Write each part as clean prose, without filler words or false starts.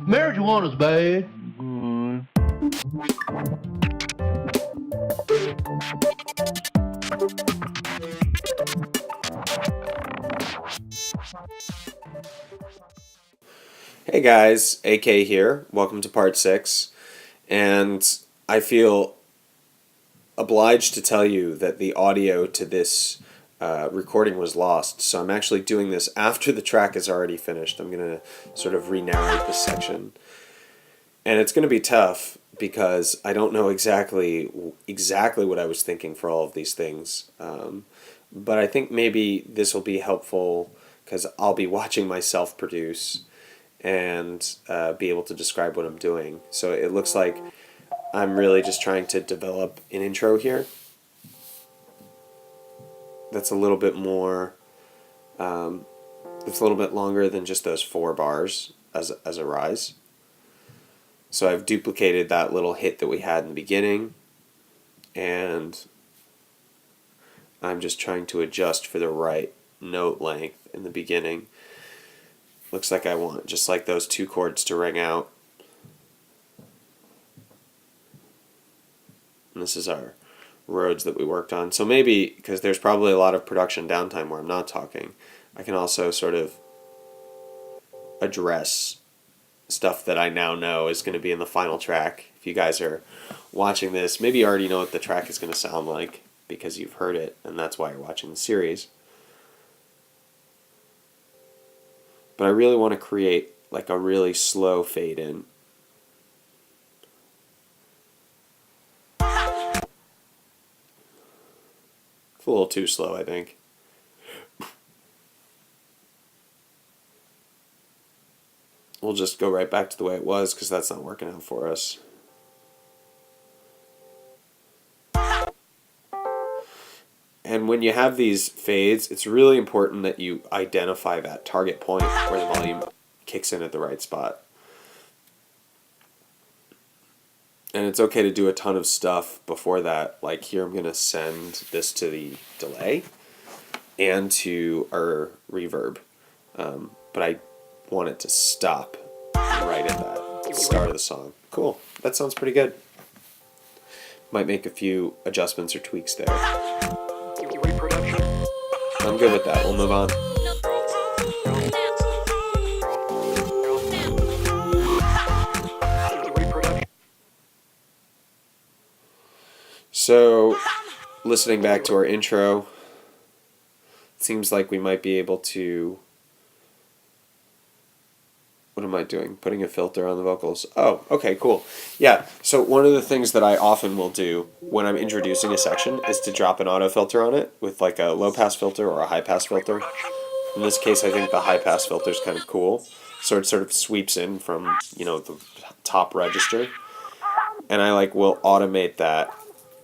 Marijuana's bad. Hey guys, AK here. Welcome to part 6. And I feel obliged to tell you that the audio to this recording was lost. So I'm actually doing this after the track is already finished. I'm going to sort of re-narrate this section. And it's going to be tough because I don't know exactly what I was thinking for all of these things. But I think maybe this will be helpful because I'll be watching myself produce and be able to describe what I'm doing. So it looks like I'm really just trying to develop an intro here that's a little bit more, it's a little bit longer than just those 4 bars as a rise. So I've duplicated that little hit that we had in the beginning, and I'm just trying to adjust for the right note length in the beginning. Looks like I want just like those 2 chords to ring out. And this is our roads that we worked on. So maybe, because there's probably a lot of production downtime where I'm not talking, I can also sort of address stuff that I now know is going to be in the final track. If you guys are watching this, maybe you already know what the track is going to sound like because you've heard it, and that's why you're watching the series. But I really want to create like a really slow fade in. It's a little too slow, I think. We'll just go right back to the way it was because that's not working out for us. And when you have these fades, it's really important that you identify that target point where the volume kicks in at the right spot. And it's okay to do a ton of stuff before that. Like here, I'm going to send this to the delay and to our reverb. But I want it to stop right at that start of the song. Cool. That sounds pretty good. Might make a few adjustments or tweaks there. I'm good with that. We'll move on. So, listening back to our intro, it seems like we might be able to... What am I doing? Putting a filter on the vocals. Oh, okay, cool. Yeah, so one of the things that I often will do when I'm introducing a section is to drop an auto filter on it with like a low pass filter or a high pass filter. In this case, I think the high pass filter is kind of cool. So it sort of sweeps in from, the top register. And I will automate that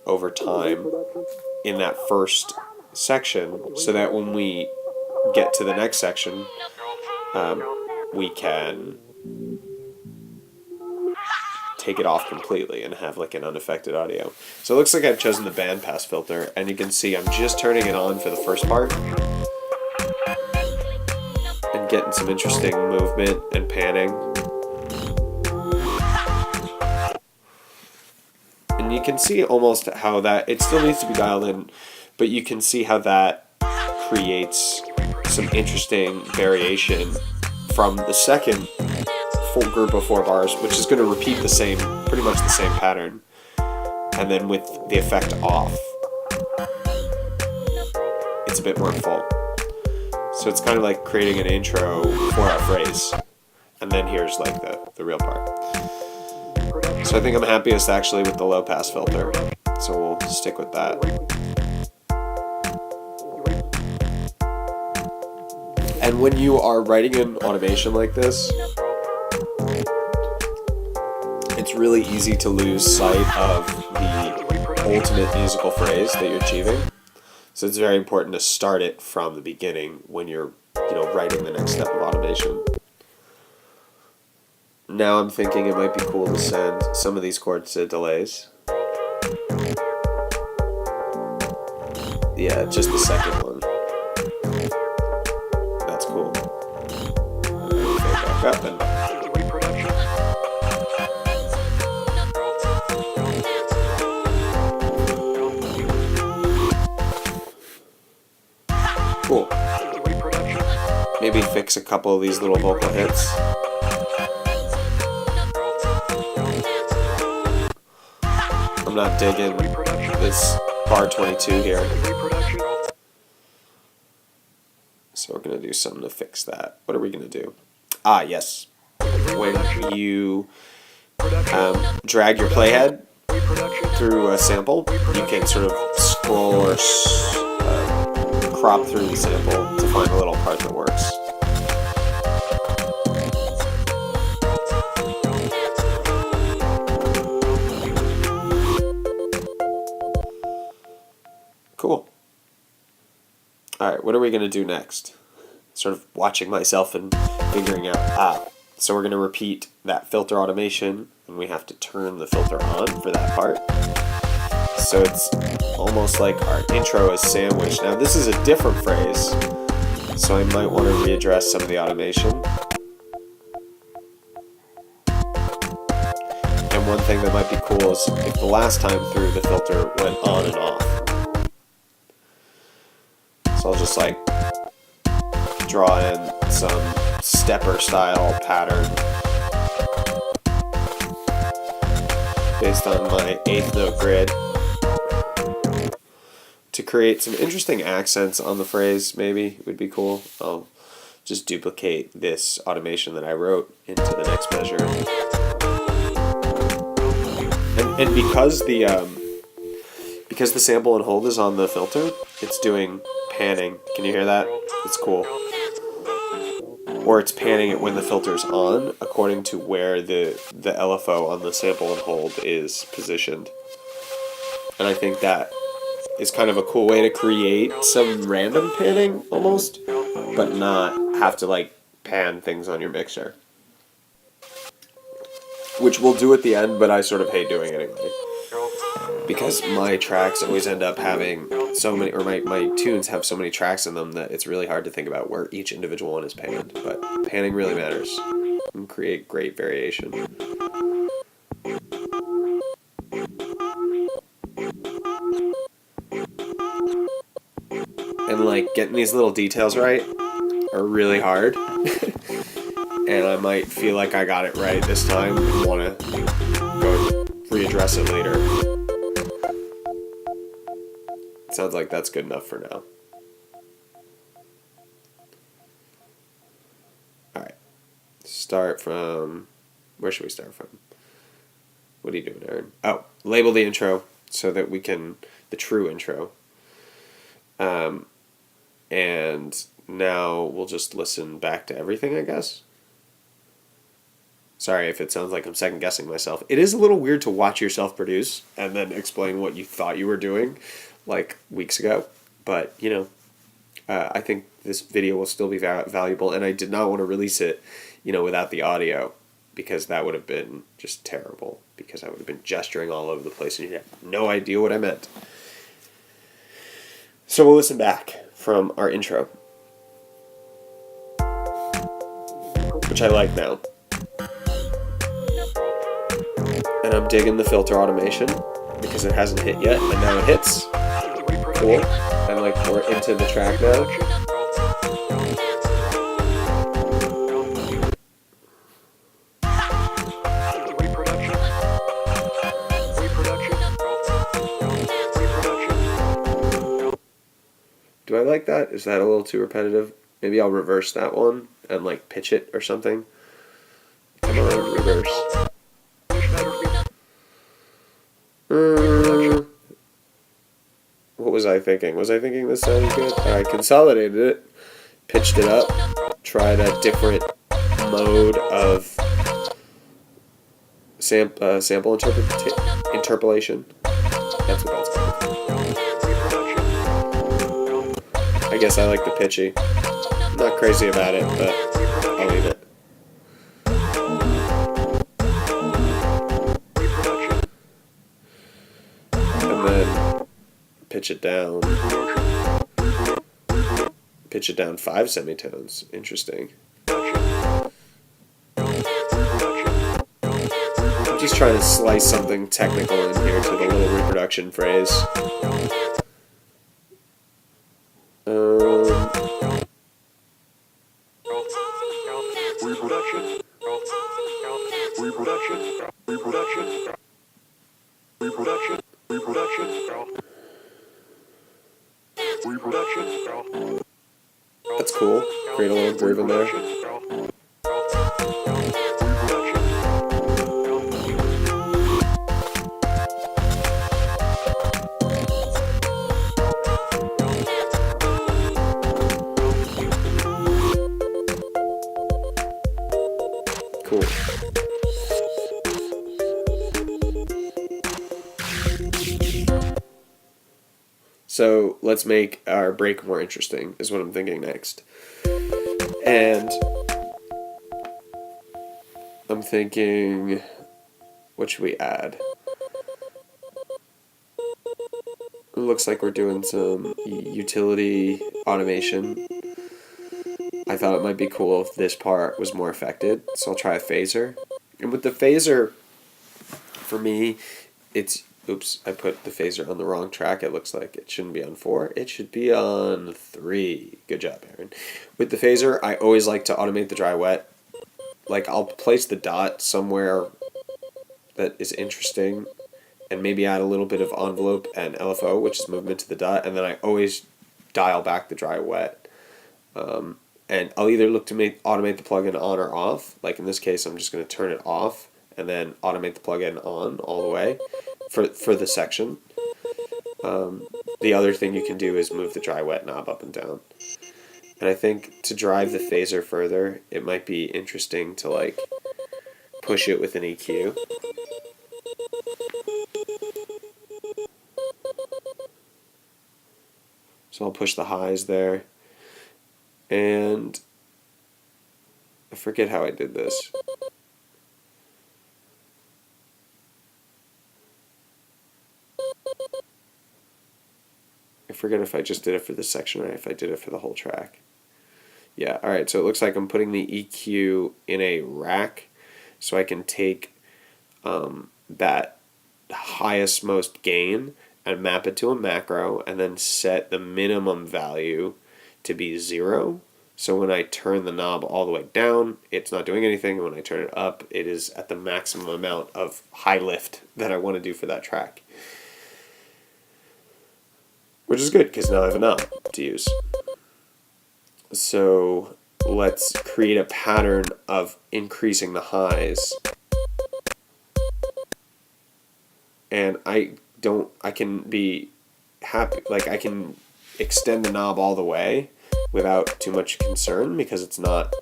over time in that first section so that when we get to the next section, we can take it off completely and have an unaffected audio. So it looks like I've chosen the bandpass filter, and you can see I'm just turning it on for the first part and getting some interesting movement and panning. And you can see almost how that, it still needs to be dialed in, but you can see how that creates some interesting variation from the second full group of 4 bars, which is going to repeat pretty much the same pattern, and then with the effect off, it's a bit more full. So it's kind of like creating an intro for our phrase, and then here's the real part. So I think I'm happiest actually with the low pass filter, so we'll stick with that. And when you are writing an automation like this, it's really easy to lose sight of the ultimate musical phrase that you're achieving. So it's very important to start it from the beginning when you're, writing the next step of automation. Now I'm thinking it might be cool to send some of these chords to delays. Yeah, just the second one. That's cool. Fade back up and a couple of these little vocal hits. I'm not digging this bar 22 here. So we're going to do something to fix that. What are we going to do? Ah, yes. When you drag your playhead through a sample, you can sort of scroll or crop through the sample to find a little part that works. Cool. Alright, what are we going to do next? Sort of watching myself and figuring out, so we're going to repeat that filter automation, and we have to turn the filter on for that part. So it's almost like our intro is sandwiched. Now this is a different phrase, so I might want to readdress some of the automation. And one thing that might be cool is if the last time through the filter went on and off. So I'll just like draw in some stepper style pattern based on my 8th note grid to create some interesting accents on the phrase. Maybe would be cool. I'll just duplicate this automation that I wrote into the next measure, and because the sample and hold is on the filter, it's doing panning. Can you hear that? It's cool. Or it's panning it when the filter's on, according to where the LFO on the sample and hold is positioned. And I think that is kind of a cool way to create some random panning, almost, but not have to like pan things on your mixer. Which we'll do at the end, but I sort of hate doing it anyway. Because my tracks always end up having so many, or my tunes have so many tracks in them that it's really hard to think about where each individual one is panned. But panning really matters and create great variation. And like getting these little details right are really hard. And I might feel like I got it right this time and want to go readdress it later. Sounds like that's good enough for now. Alright. Start from... Where should we start from? What are you doing, Aaron? Oh, label the intro so that we can... The true intro. And now we'll just listen back to everything, I guess. Sorry if it sounds like I'm second-guessing myself. It is a little weird to watch yourself produce and then explain what you thought you were doing like weeks ago. But, you know, I think this video will still be valuable, and I did not want to release it, you know, without the audio, because that would have been just terrible, because I would have been gesturing all over the place and you'd have no idea what I meant. So we'll listen back from our intro, which I like now. And I'm digging the filter automation because it hasn't hit yet, and now it hits. Cool. And like we're into the track now. Do I like that? Is that a little too repetitive? Maybe I'll reverse that one and like pitch it or something. Come on, reverse. What was I thinking? Was I thinking this sounded good? I consolidated it, pitched it up, tried a different mode of sample interpolation. That's what that's called. I guess I like the pitchy. I'm not crazy about it, but I'll leave it. And then pitch it down. Pitch it down 5 semitones. Interesting. I'm just trying to slice something technical in here to the little reproduction phrase. That's cool. Create a little groove in there. Cool. So let's make our break more interesting, is what I'm thinking next. And I'm thinking, what should we add? It looks like we're doing some utility automation. I thought it might be cool if this part was more affected, so I'll try a phaser. And with the phaser, for me, it's, oops, I put the phaser on the wrong track. It looks like it shouldn't be on 4. It should be on 3. Good job, Aaron. With the phaser, I always like to automate the dry wet. Like, I'll place the dot somewhere that is interesting and maybe add a little bit of envelope and LFO, which is movement to the dot, and then I always dial back the dry wet. And I'll either look to automate the plugin on or off. Like in this case, I'm just going to turn it off and then automate the plugin on all the way for the section. The other thing you can do is move the dry wet knob up and down. And I think to drive the phaser further, it might be interesting to like push it with an EQ. So I'll push the highs there. And I forget how I did this. I forget if I just did it for this section or if I did it for the whole track. Yeah, alright, so it looks like I'm putting the EQ in a rack so I can take that highest most gain and map it to a macro and then set the minimum value to be 0. So when I turn the knob all the way down, it's not doing anything. And when I turn it up, it is at the maximum amount of high lift that I want to do for that track. Which is good, because now I have a knob to use. So let's create a pattern of increasing the highs. And I can be happy, like I can extend the knob all the way without too much concern because it's not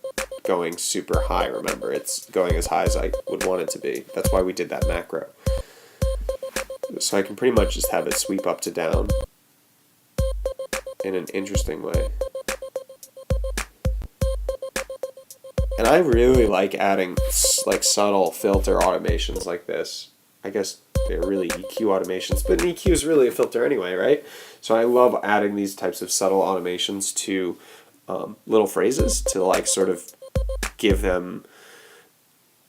going super high, remember. It's going as high as I would want it to be. That's why we did that macro. So I can pretty much just have it sweep up to down in an interesting way. And I really like adding like subtle filter automations like this. I guess they're really EQ automations, but an EQ is really a filter anyway, right? So I love adding these types of subtle automations to little phrases to like sort of give them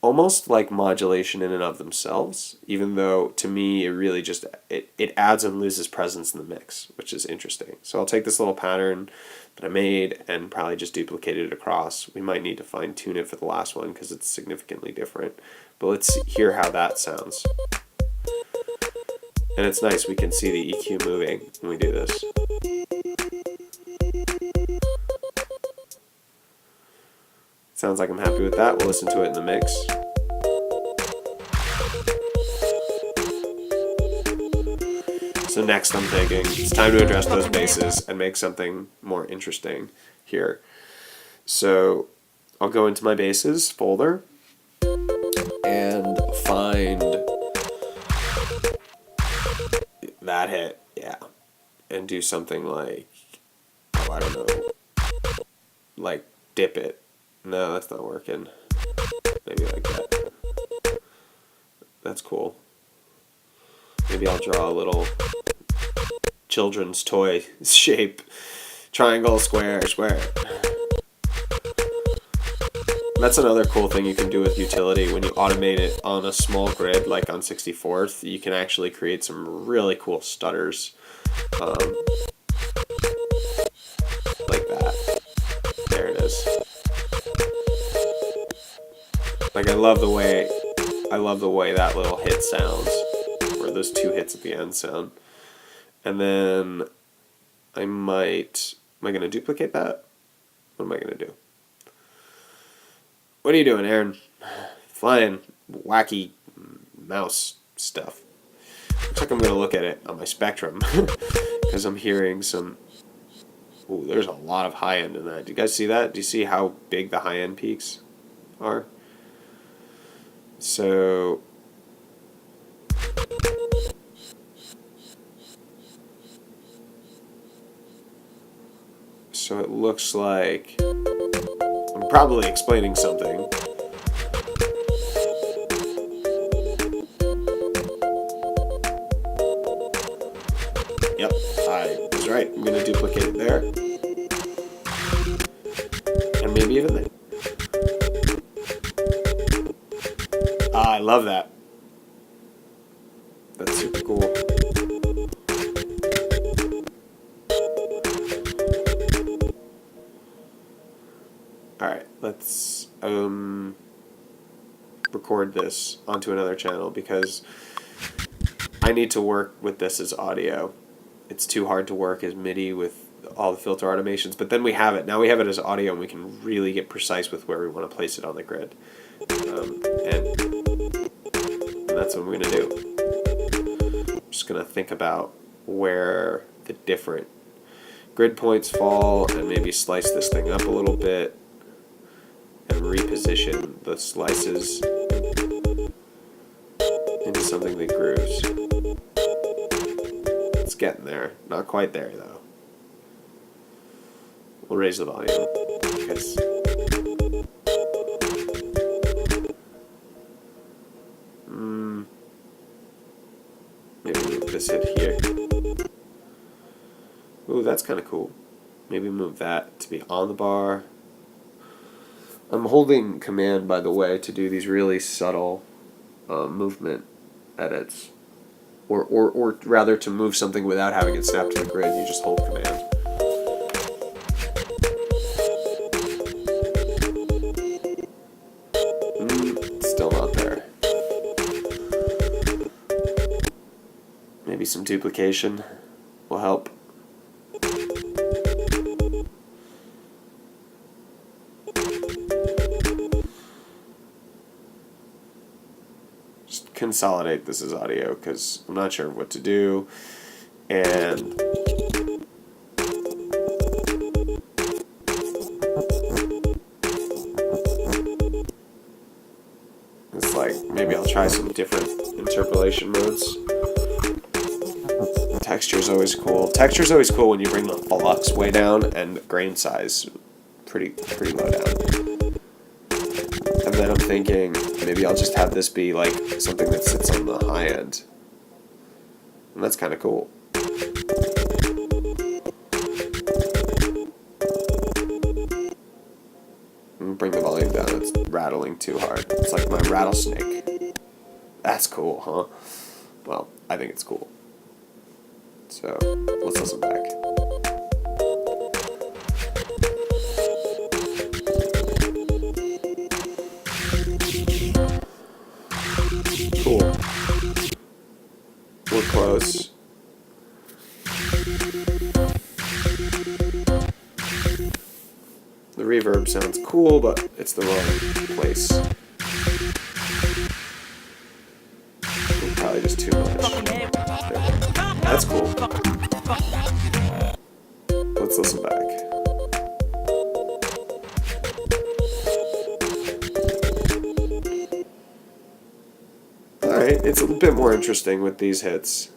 almost like modulation in and of themselves, even though to me it really just it adds and loses presence in the mix, which is interesting. So I'll take this little pattern that I made and probably just duplicate it across. We might need to fine tune it for the last one because it's significantly different, but let's hear how that sounds. And it's nice, we can see the EQ moving when we do this. Sounds like I'm happy with that. We'll listen to it in the mix. So next I'm thinking it's time to address those basses and make something more interesting here. So I'll go into my basses folder and find that hit, yeah, and do something like, oh, I don't know, like dip it. No, that's not working. Maybe like that. That's cool. Maybe I'll draw a little children's toy shape. Triangle, square, square. That's another cool thing you can do with utility. When you automate it on a small grid, like on 64th, you can actually create some really cool stutters. Like that. There it is. Like, I love the way I love the way that little hit sounds, or those two hits at the end sound. And then am I going to duplicate that? What am I going to do? What are you doing, Aaron? Flying wacky mouse stuff. Looks like I'm going to look at it on my Spectrum because I'm hearing some... Ooh, there's a lot of high end in that. Do you guys see that? Do you see how big the high end peaks are? So it looks like I'm probably explaining something. Yep, I was right. I'm going to duplicate it there. And maybe even there. I love that. That's super cool. Alright, let's record this onto another channel because I need to work with this as audio. It's too hard to work as MIDI with all the filter automations, but then we have it. Now we have it as audio and we can really get precise with where we want to place it on the grid. And that's what I'm going to do. I'm just going to think about where the different grid points fall and maybe slice this thing up a little bit and reposition the slices into something that grooves. It's getting there. Not quite there, though. We'll raise the volume because maybe move this hit here. Ooh, that's kind of cool. Maybe move that to be on the bar. I'm holding command, by the way, to do these really subtle movement edits. Or rather, to move something without having it snap to the grid, you just hold command. Still not there. Maybe some duplication will help. Just consolidate this as audio because I'm not sure what to do, and it's like maybe I'll try some different interpolation modes. Texture's always cool. Texture's always cool when you bring the flux way down and grain size pretty low down. And then I'm thinking maybe I'll just have this be like something that sits on the high end. And that's kind of cool. Bring the volume down. It's rattling too hard. It's like my rattlesnake. That's cool, huh? Well, I think it's cool. So, let's listen back. Cool. We're close. The reverb sounds cool, but it's the wrong place. Probably just too much. That's cool. Let's listen back. Alright, it's a bit more interesting with these hits.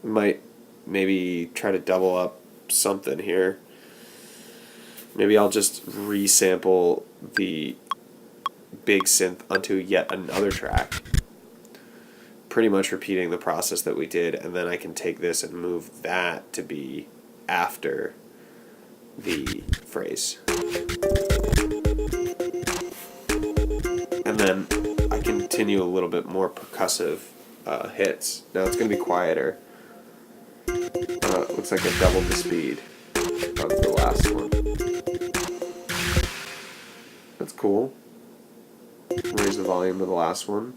We might maybe try to double up something here. Maybe I'll just resample the big synth onto yet another track. Pretty much repeating the process that we did, and then I can take this and move that to be after the phrase. And then I continue a little bit more percussive hits. Now it's going to be quieter. It looks like I doubled the speed of the last one. That's cool. Raise the volume of the last one.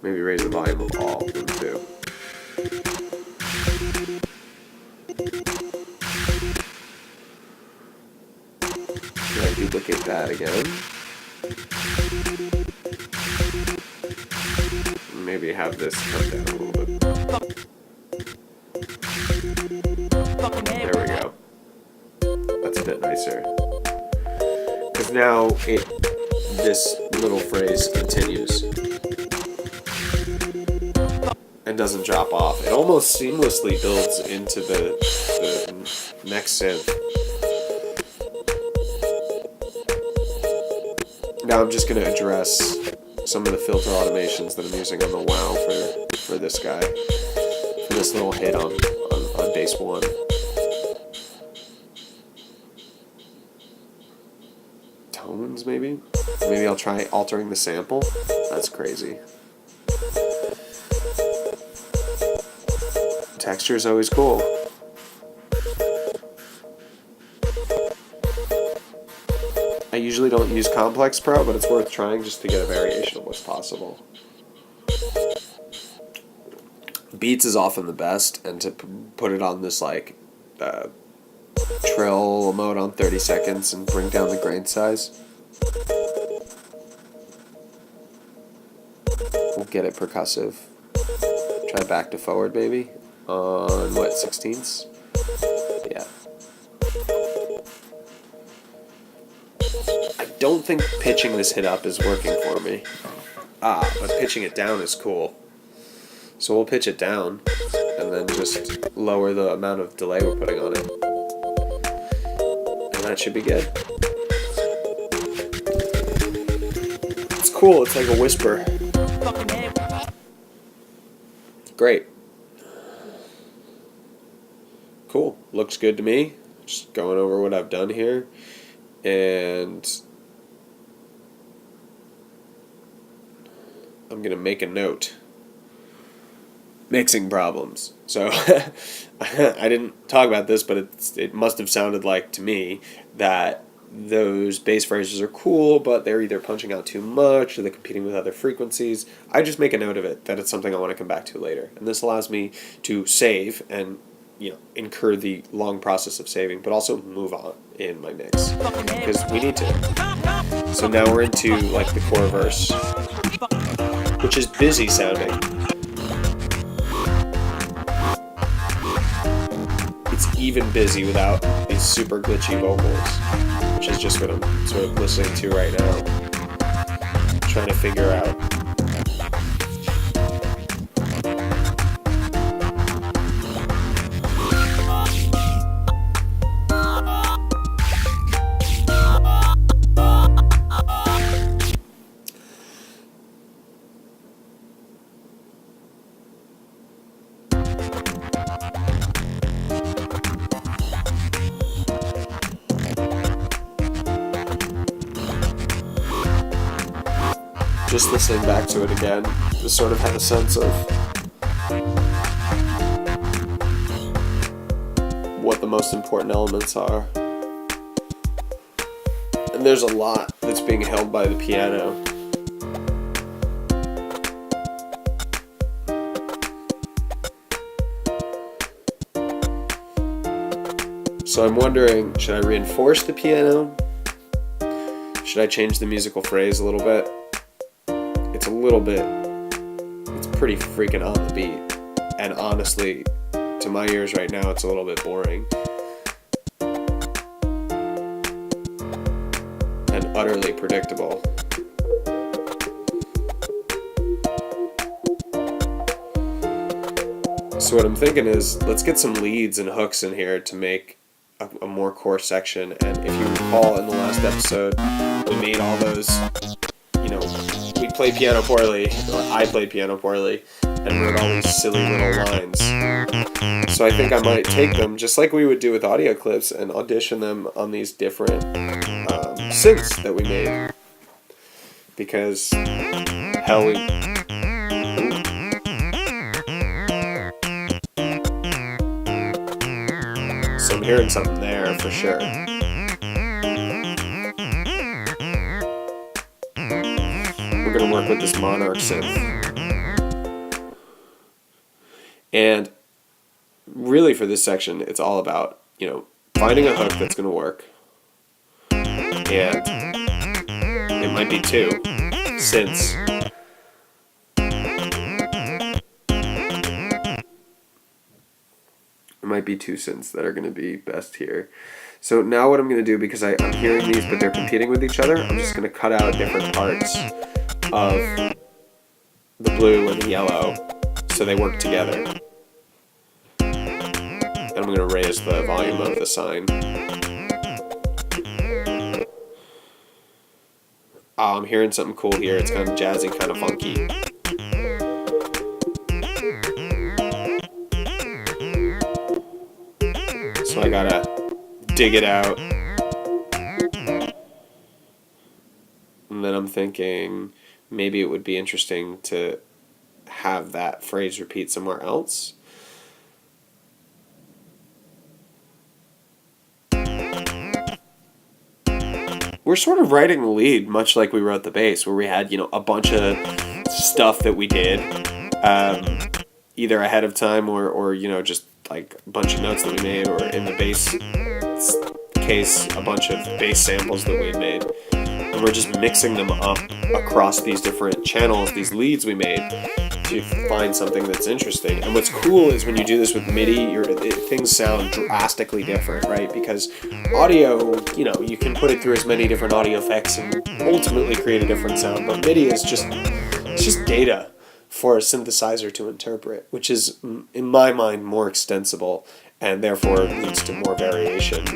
Maybe raise the volume of all of them too. Can I duplicate that again? Maybe have this come down a little bit. There we go. That's a bit nicer. Because now this little phrase continues and doesn't drop off. It almost seamlessly builds into the next synth. Now I'm just going to address some of the filter automations that I'm using on the WoW for this guy, for this little hit on bass 1. Tones, maybe? Maybe I'll try altering the sample. That's crazy. Texture is always cool. I usually don't use Complex Pro, but it's worth trying just to get a variation of what's possible. Beats is often the best, and to put it on this like trill mode on 30 seconds and bring down the grain size. We'll get it percussive. Try back to forward, baby. On what, 16ths? Yeah. I don't think pitching this hit up is working for me. But pitching it down is cool. So we'll pitch it down and then just lower the amount of delay we're putting on it. And that should be good. It's cool, it's like a whisper. Great. Cool, looks good to me. Just going over what I've done here. And I'm going to make a note. Mixing problems. So I didn't talk about this, but it must have sounded like to me that those bass phrases are cool, but they're either punching out too much or they're competing with other frequencies. I just make a note of it, that it's something I want to come back to later. And this allows me to save and incur the long process of saving, but also move on in my mix because we need to. So now we're into like the core verse, which is busy sounding. It's even busy without these super glitchy vocals, which is just what I'm sort of listening to right now, trying to figure out. Just listening back to it again, just sort of had a sense of what the most important elements are. And there's a lot that's being held by the piano. So I'm wondering, should I reinforce the piano? Should I change the musical phrase a little bit? It's pretty freaking on the beat. And honestly, to my ears right now, it's a little bit boring. And utterly predictable. So what I'm thinking is, let's get some leads and hooks in here to make a more core section. And if you recall in the last episode, we made all those, we played piano poorly, or I played piano poorly, and wrote all these silly little lines. So I think I might take them, just like we would do with audio clips, and audition them on these different synths that we made. Because, hell, so I'm hearing something there for sure. We're going to work with this Monarch synth. And really for this section, it's all about, finding a hook that's going to work. And it might be two synths. It might be two synths that are going to be best here. So now what I'm going to do, because I'm hearing these, but they're competing with each other, I'm just going to cut out different parts of the blue and the yellow so they work together. And I'm going to raise the volume of the sine. Oh, I'm hearing something cool here. It's kind of jazzy, kind of funky. So I gotta dig it out. And then I'm thinking maybe it would be interesting to have that phrase repeat somewhere else. We're sort of writing the lead much like we wrote the bass, where we had, a bunch of stuff that we did either ahead of time or just like a bunch of notes that we made, or in the bass case, a bunch of bass samples that we made. And we're just mixing them up across these different channels, these leads we made, to find something that's interesting. And what's cool is when you do this with MIDI, things sound drastically different, right? Because audio, you can put it through as many different audio effects and ultimately create a different sound. But MIDI is just data for a synthesizer to interpret, which is, in my mind, more extensible and therefore leads to more variation.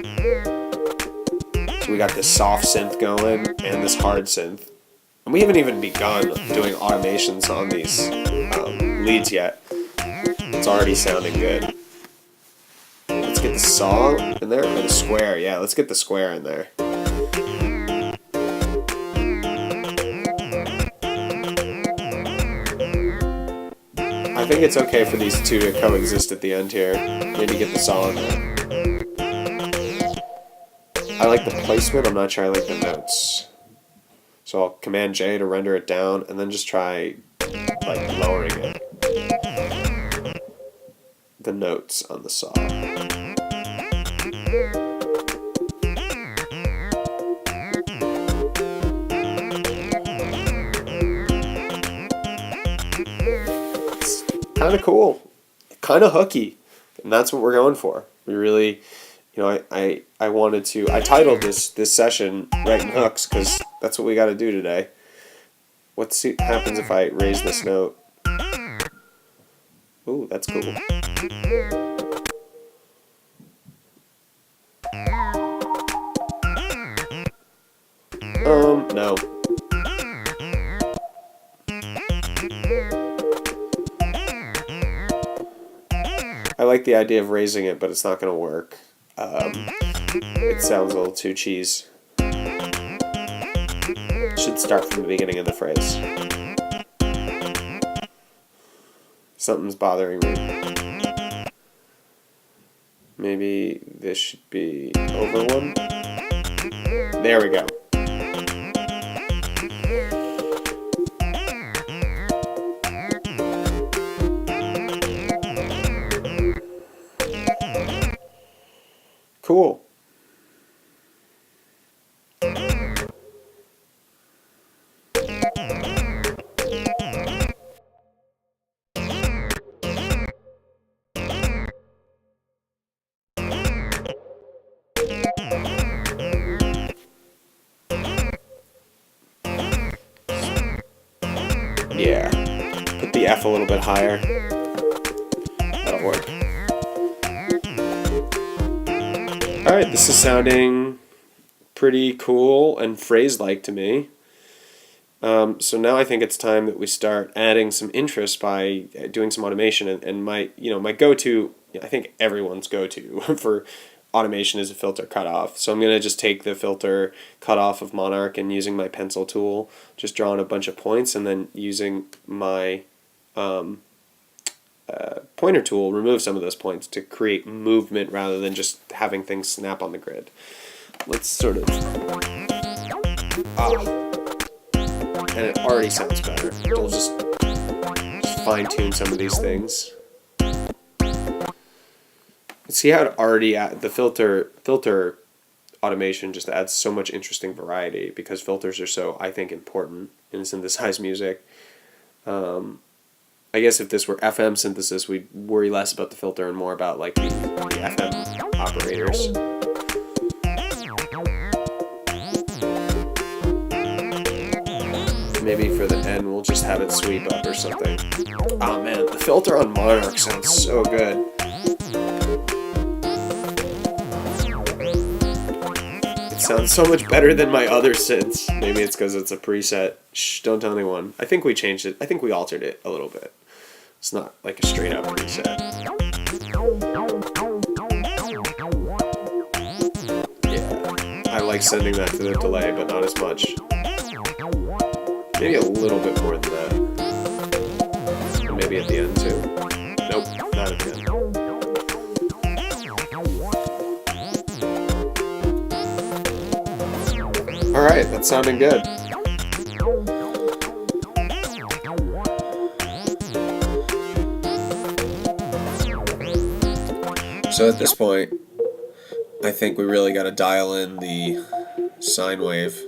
So we got this soft synth going and this hard synth. And we haven't even begun doing automations on these leads yet. It's already sounding good. Let's get the saw in there, or the square. Yeah, let's get the square in there. I think it's okay for these two to coexist at the end here. Maybe get the saw in there. I like the placement, I'm not sure I like the notes. So I'll Command J to render it down, and then just try lowering it. The notes on the saw. It's kind of cool, kind of hooky, and that's what we're going for. We really, I wanted to. I titled this session "Writing Hooks" because that's what we got to do today. What happens if I raise this note? Ooh, that's cool. No. I like the idea of raising it, but it's not going to work. It sounds a little too cheese. Should start from the beginning of the phrase. Something's bothering me. Maybe this should be over one. There we go. Cool. Yeah. Put the F a little bit higher. That'll work. Alright, this is sounding pretty cool and phrase-like to me. So now I think it's time that we start adding some interest by doing some automation. And my go-to, I think everyone's go-to for automation is a filter cutoff. So I'm going to just take the filter cutoff of Monarch and using my pencil tool, just drawing a bunch of points, and then using my pointer tool, remove some of those points to create movement rather than just having things snap on the grid. Let's sort of... and it already sounds better. We'll just fine-tune some of these things. See how it already the filter automation just adds so much interesting variety because filters are so, I think, important in synthesized music. I guess if this were FM synthesis, we'd worry less about the filter and more about like the FM operators. Maybe for the end we'll just have it sweep up or something. Oh man, the filter on Monarch sounds so good. It sounds so much better than my other synths. Maybe it's because it's a preset. Shh, don't tell anyone. I think we changed it. I think we altered it a little bit. It's not like a straight up preset. Yeah, I like sending that to the delay, but not as much. Maybe a little bit more than that. And maybe at the end too. Nope, not at the end. Alright, that's sounding good. So at this point, I think we really got to dial in the sine wave.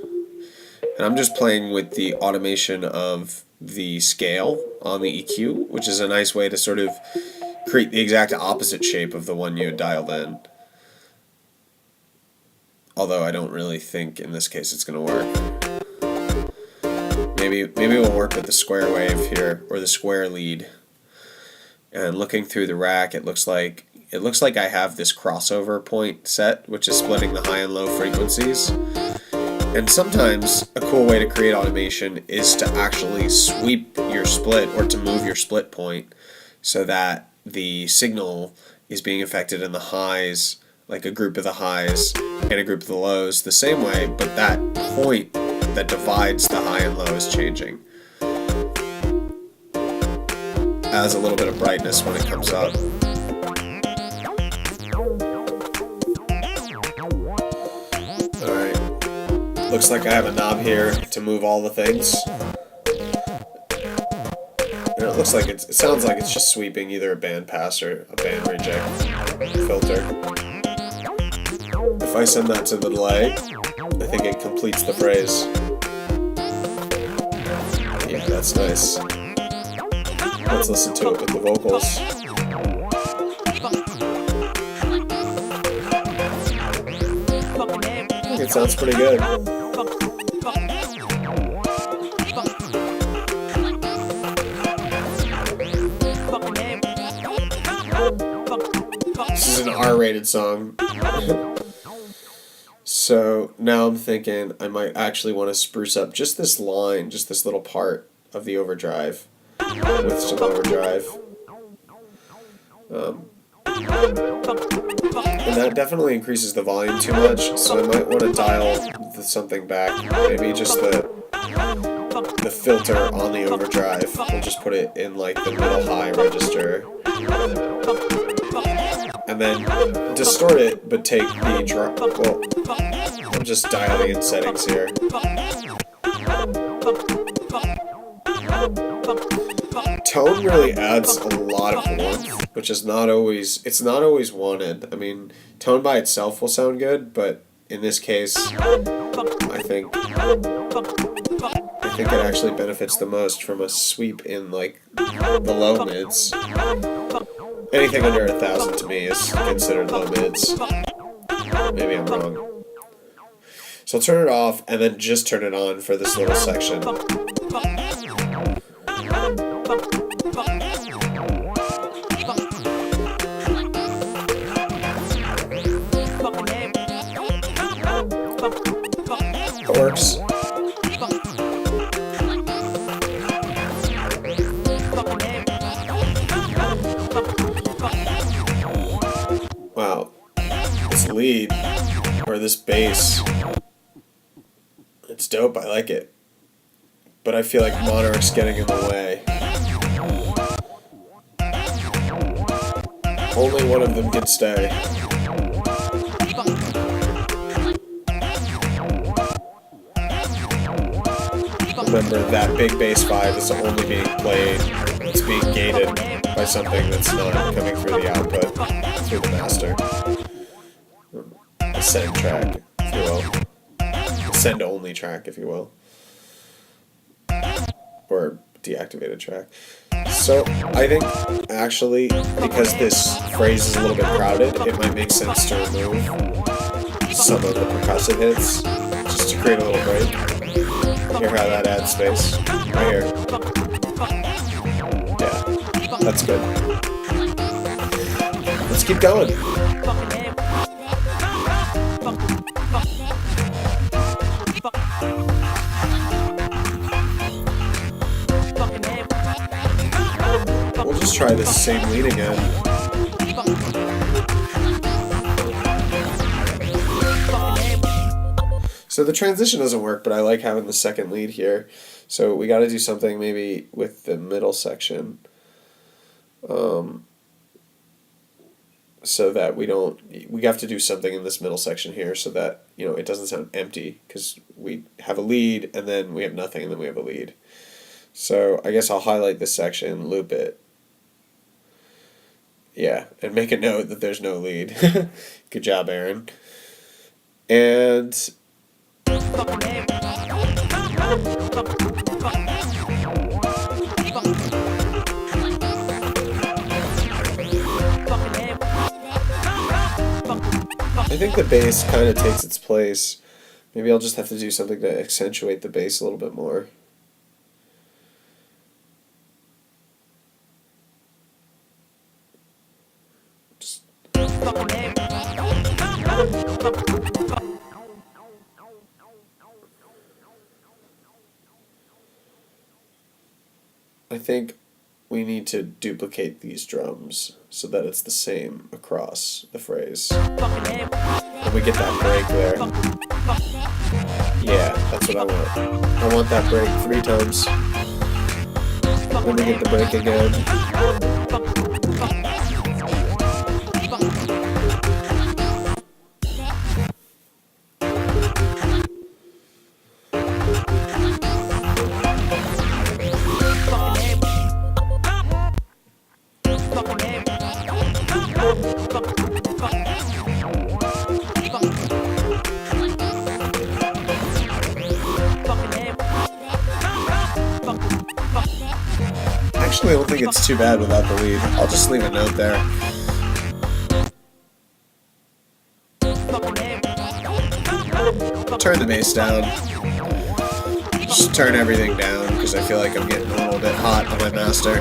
And I'm just playing with the automation of the scale on the EQ, which is a nice way to sort of create the exact opposite shape of the one you had dialed in. Although I don't really think in this case it's going to work. Maybe we'll work with the square wave here, or the square lead. And looking through the rack, it looks like I have this crossover point set, which is splitting the high and low frequencies. And sometimes a cool way to create automation is to actually sweep your split or to move your split point so that the signal is being affected in the highs, like a group of the highs and a group of the lows the same way, but that point that divides the high and low is changing. Adds a little bit of brightness when it comes up. Looks like I have a knob here to move all the things. And it looks like it sounds like it's just sweeping either a band pass or a band reject filter. If I send that to the delay, I think it completes the phrase. Yeah, that's nice. Let's listen to it with the vocals. I think it sounds pretty good. This is an R-rated song. So now I'm thinking I might actually want to spruce up just this line, just this little part of the overdrive with some overdrive. And that definitely increases the volume too much, so I might want to dial something back. Maybe just the filter on the overdrive. We'll just put it in like the middle high register. And then distort it, but take the drop. Well, I'm just dialing in settings here. Tone really adds a lot of warmth, which is not always wanted. I mean, tone by itself will sound good, but in this case, I think it actually benefits the most from a sweep in like the low mids. Anything under 1,000 to me is considered low mids. Maybe I'm wrong. So I'll turn it off and then just turn it on for this little section. It works. Wow, this lead, or this bass, it's dope, I like it. But I feel like Monarch's getting in the way. Only one of them can stay. Remember that big bass 5 is only being played, it's being gated. by something that's not coming through the output, through the master. A send track, if you will. A send only track, if you will. Or deactivated track. So I think actually, because this phrase is a little bit crowded, it might make sense to remove some of the percussive hits, just to create a little break. Hear how that adds space? Right here. Yeah, that's good. Let's keep going. We'll just try this same lead again. So the transition doesn't work, but I like having the second lead here. So we got to do something maybe with the middle section, so that we have to do something in this middle section here so that, you know, it doesn't sound empty, because we have a lead and then we have nothing and then we have a lead. So I guess I'll highlight this section, loop it. Yeah, and make a note that there's no lead. Good job, Aaron. And I think the bass kind of takes its place. Maybe I'll just have to do something to accentuate the bass a little bit more. I think we need to duplicate these drums so that it's the same across the phrase. And we get that break there. Yeah, that's what I want. I want that break 3 times. Then we get the break again. Actually, I don't think it's too bad without the lead. I'll just leave a note there. Turn the bass down. Just turn everything down because I feel like I'm getting a little bit hot on my master.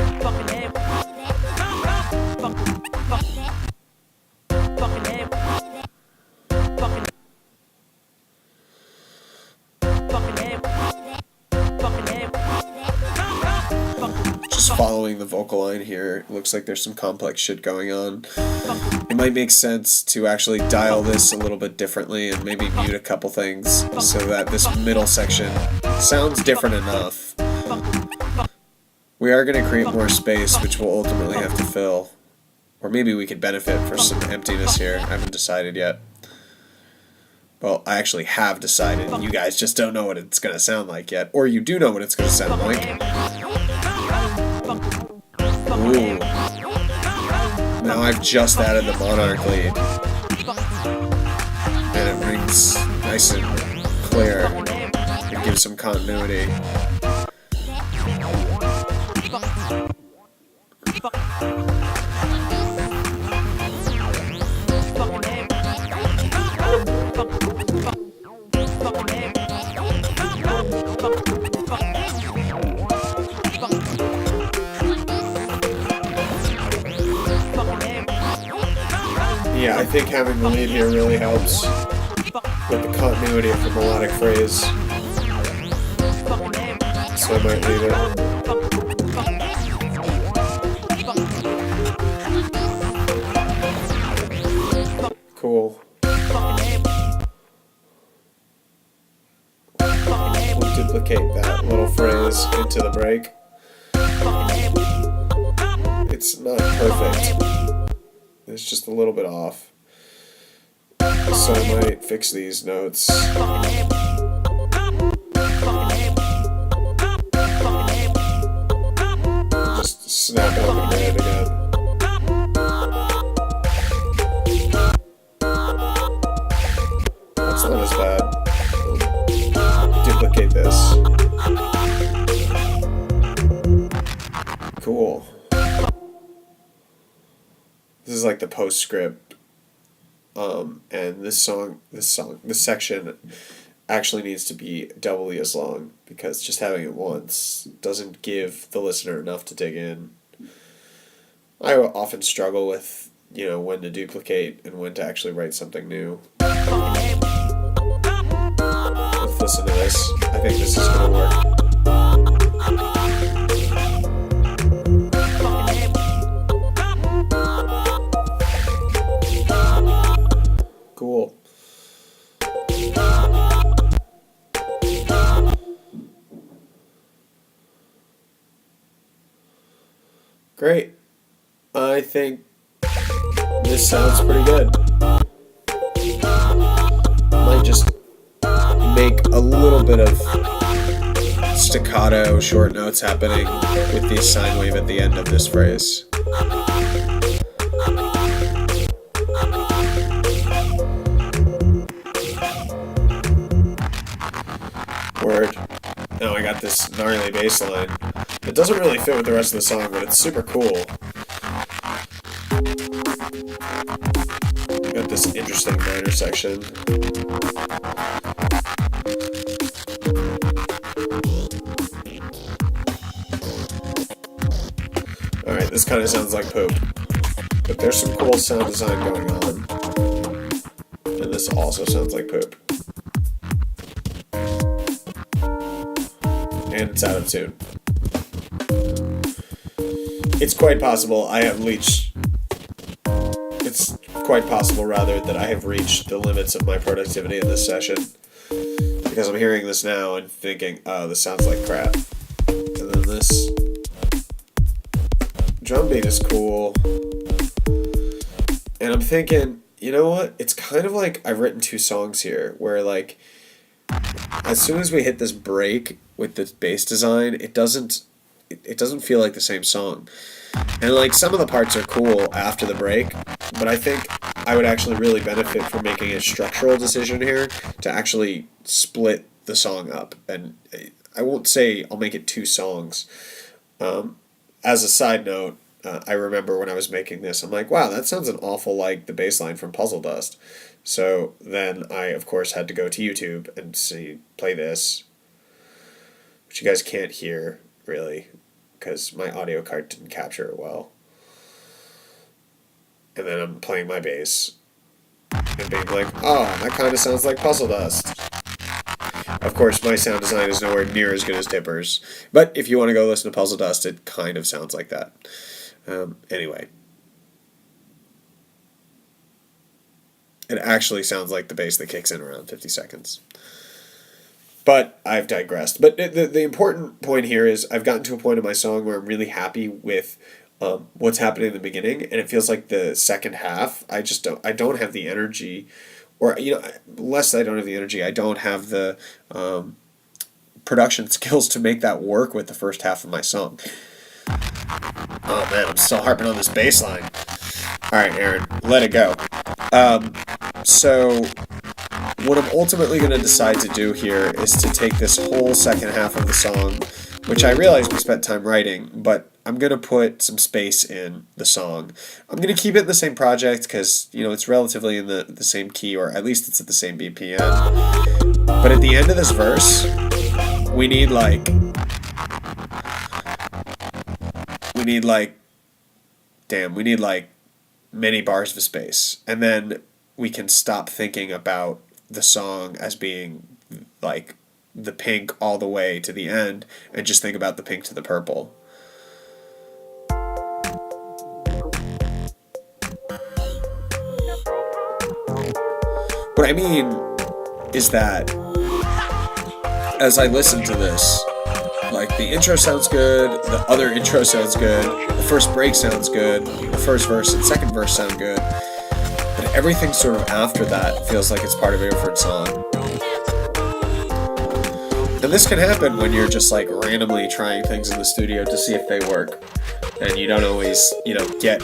Following the vocal line here, it looks like there's some complex shit going on. It might make sense to actually dial this a little bit differently and maybe mute a couple things so that this middle section sounds different enough. We are going to create more space, which we'll ultimately have to fill. Or maybe we could benefit from some emptiness here. I haven't decided yet. Well, I actually have decided. You guys just don't know what it's going to sound like yet. Or you do know what it's going to sound like. Ooh. Now I've just added the monarch lead. And it rings nice and clear. It gives some continuity. Yeah, I think having the lead here really helps with the continuity of the melodic phrase. So I might leave it. Cool. We'll duplicate that little phrase into the break. It's not perfect. It's just a little bit off. So I might fix these notes. Just snap it on the grid again. like the postscript, and this section actually needs to be doubly as long, because just having it once doesn't give the listener enough to dig in. I often struggle with, when to duplicate and when to actually write something new. Let's listen to this. I think this is going to work. Cool. Great. I think this sounds pretty good. Might just make a little bit of staccato short notes happening with the sine wave at the end of this phrase. Word. Now I got this gnarly bass line. It doesn't really fit with the rest of the song, but it's super cool. Got this interesting minor section. Alright, this kind of sounds like poop. But there's some cool sound design going on. And this also sounds like poop. And it's out of tune. It's quite possible I have reached... It's quite possible, rather, that I have reached the limits of my productivity in this session. Because I'm hearing this now and thinking, oh, this sounds like crap. And then this drum beat is cool. And I'm thinking, you know what? It's kind of like I've written two songs here, where, like, as soon as we hit this break with the bass design, it doesn't feel like the same song. And like some of the parts are cool after the break, but I think I would actually really benefit from making a structural decision here to actually split the song up. And I won't say I'll make it two songs. As a side note, I remember when I was making this, I'm like, wow, that sounds an awful like the bass line from Puzzle Dust. So then I, of course, had to go to YouTube and play this, which you guys can't hear, really, because my audio card didn't capture it well. And then I'm playing my bass and being like, oh, that kind of sounds like Puzzle Dust. Of course, my sound design is nowhere near as good as Tipper's, but if you want to go listen to Puzzle Dust, it kind of sounds like that. Anyway. It actually sounds like the bass that kicks in around 50 seconds. But I've digressed. But the important point here is I've gotten to a point in my song where I'm really happy with what's happening in the beginning, and it feels like the second half, I don't have the energy, or, less than I don't have the energy, I don't have the production skills to make that work with the first half of my song. Oh man, I'm still harping on this bass line. Alright, Aaron, let it go. So what I'm ultimately going to decide to do here is to take this whole second half of the song, which I realize we spent time writing, but I'm going to put some space in the song. I'm going to keep it in the same project because, it's relatively in the same key, or at least it's at the same BPM. But at the end of this verse, we need many bars of space. And then we can stop thinking about the song as being like the pink all the way to the end and just think about the pink to the purple. What I mean is that as I listen to this, like, the intro sounds good, the other intro sounds good, the first break sounds good, the first verse and second verse sound good, but everything sort of after that feels like it's part of a different song. And this can happen when you're just like randomly trying things in the studio to see if they work, and you don't always, get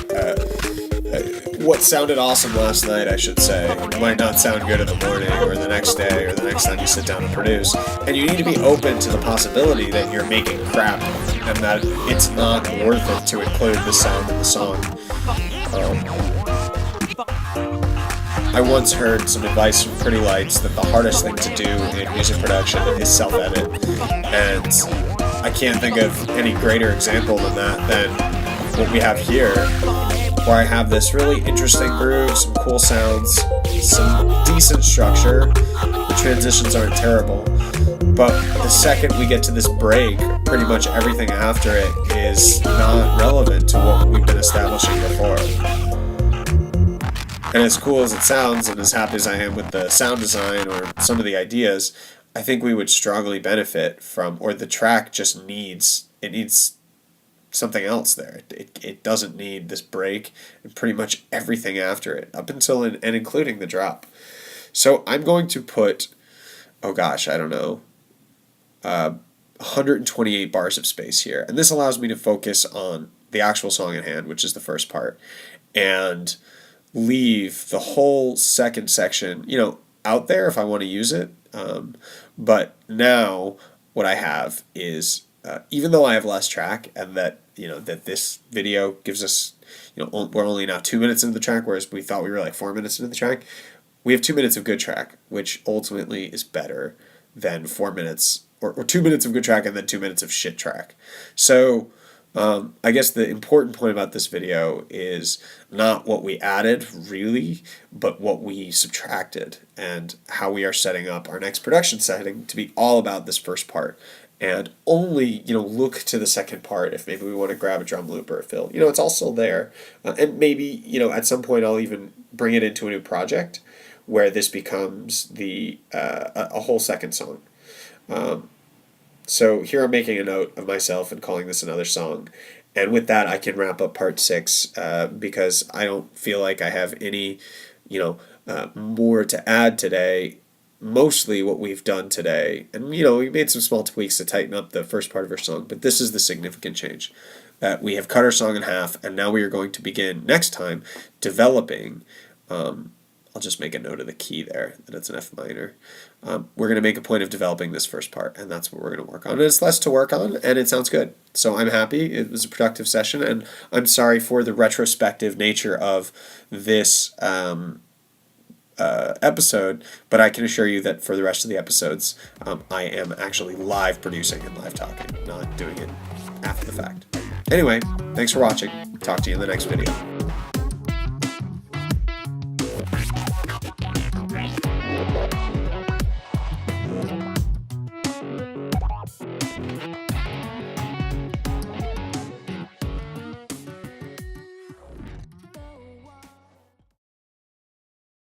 what sounded awesome last night, I should say, might not sound good in the morning or the next day or the next time you sit down and produce. And you need to be open to the possibility that you're making crap and that it's not worth it to include the sound in the song. I once heard some advice from Pretty Lights that the hardest thing to do in music production is self-edit, and I can't think of any greater example than that than what we have here, where I have this really interesting groove, some cool sounds, some decent structure. The transitions aren't terrible, but the second we get to this break, pretty much everything after it is not relevant to what we've been establishing before. And as cool as it sounds, and as happy as I am with the sound design or some of the ideas, I think we would strongly benefit from, or the track just needs something else there. It doesn't need this break and pretty much everything after it, up until and including the drop. So I'm going to put, 128 bars of space here. And this allows me to focus on the actual song at hand, which is the first part, and leave the whole second section, out there if I want to use it. But now what I have is, even though I have less track, and that this video gives us, we're only now 2 minutes into the track, whereas we thought we were like 4 minutes into the track. We have 2 minutes of good track, which ultimately is better than 4 minutes, or 2 minutes of good track and then 2 minutes of shit track. So I guess the important point about this video is not what we added, really, but what we subtracted, and how we are setting up our next production setting to be all about this first part. And only, look to the second part if maybe we want to grab a drum loop or a fill. It's all still there. And maybe, at some point I'll even bring it into a new project where this becomes a whole second song. So here I'm making a note of myself and calling this another song. And with that, I can wrap up part 6 because I don't feel like I have any, more to add today. Mostly what we've done today, and we made some small tweaks to tighten up the first part of our song, but this is the significant change. We have cut our song in half, and now we are going to begin next time developing. I'll just make a note of the key there, that it's an F minor. We're going to make a point of developing this first part, and that's what we're going to work on. And it's less to work on, and it sounds good. So I'm happy. It was a productive session, and I'm sorry for the retrospective nature of this episode, but I can assure you that for the rest of the episodes, I am actually live producing and live talking, not doing it after the fact. Anyway, thanks for watching. Talk to you in the next video.